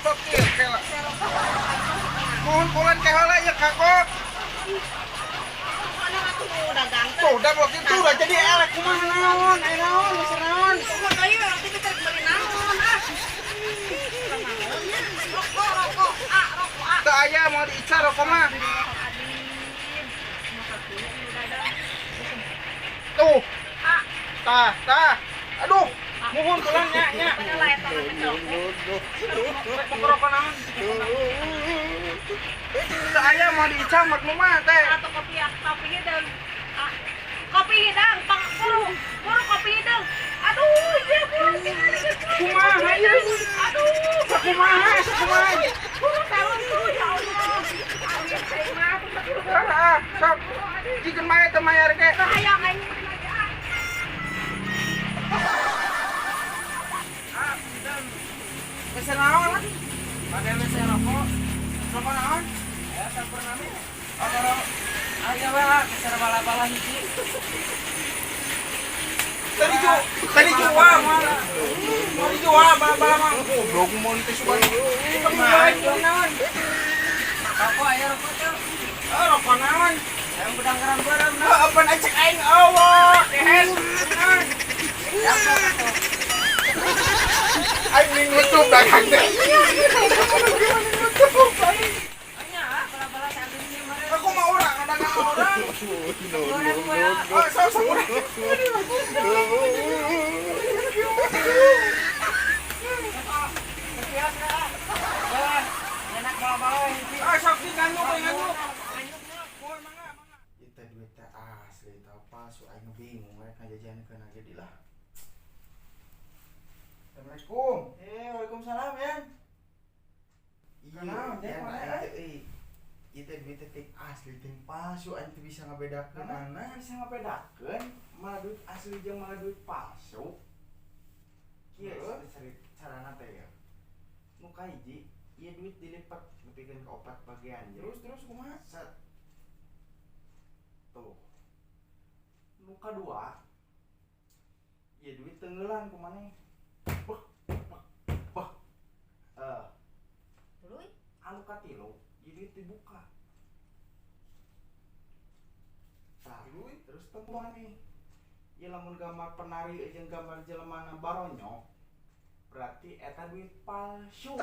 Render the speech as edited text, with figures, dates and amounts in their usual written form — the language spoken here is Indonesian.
sok kieu kela. Mohon pulen ke heula ya kakok. Tuh udah blok itu udah jadi elek kumaha naon, naon, geus naon. Kumaha deui nanti kita beli naon ah. Rokok, rokok. Teu aya mau diicar rokok mah. Tuh. Tah. Aduh, mohon pulen nya. Rokok naon? Teu aya mau diicar maklum mah teh. Atau kopi hidung. Kopi hidung, buru kopi hidung. Aduh, dia buru gimana gitu. Kumaha ya? Aduh, Kumaha? buru talon tuh ya Allah. Amin terima. Sok. Jikeun maya teu mayar ge. Hayang aing aja. Pesen naon? Pakai mesin rokok. Rokok naon? Ya, sampur nami. Ayo bae, pesen bala-bala hiji. Tadi jual mana? Mau dijual bala-bala mah. Goblok mau teh sugan. Naon? Rokok aya rokok teh. Rokok naon? Yang bedang-bedang bareng. Apa cek aing Allah. Kehen. Aing ning nutup dagang teh. Aku mau orang, dagang orang. Sok. Enak bawa-bawa. Sok nganyuk. Kita duit teh asli tau palsu aing bingung we ngajajankeun ge dilah. Assalamualaikum. Waalaikumsalam ya. Kenapa? Itu duit teh asli teh palsu, aing teu bisa ngabedakeun. Mana bisa ngabedakeun malah duit asli jeung malah duit palsu? Kieu carana teh ya. Nu kahiji, ieu duit dilipat nepikeun ka opat bagian. Terus kumaha? Set. Tuh. Nu kadua, ieu duit tenggelan ku maneh. Beh. Dulu Anu katilu, ieu duit dibuka. Tah, terus tembok nih. Ieu lamun gambar penari jeung gambar jelemana baronyok, berarti eta duit palsu.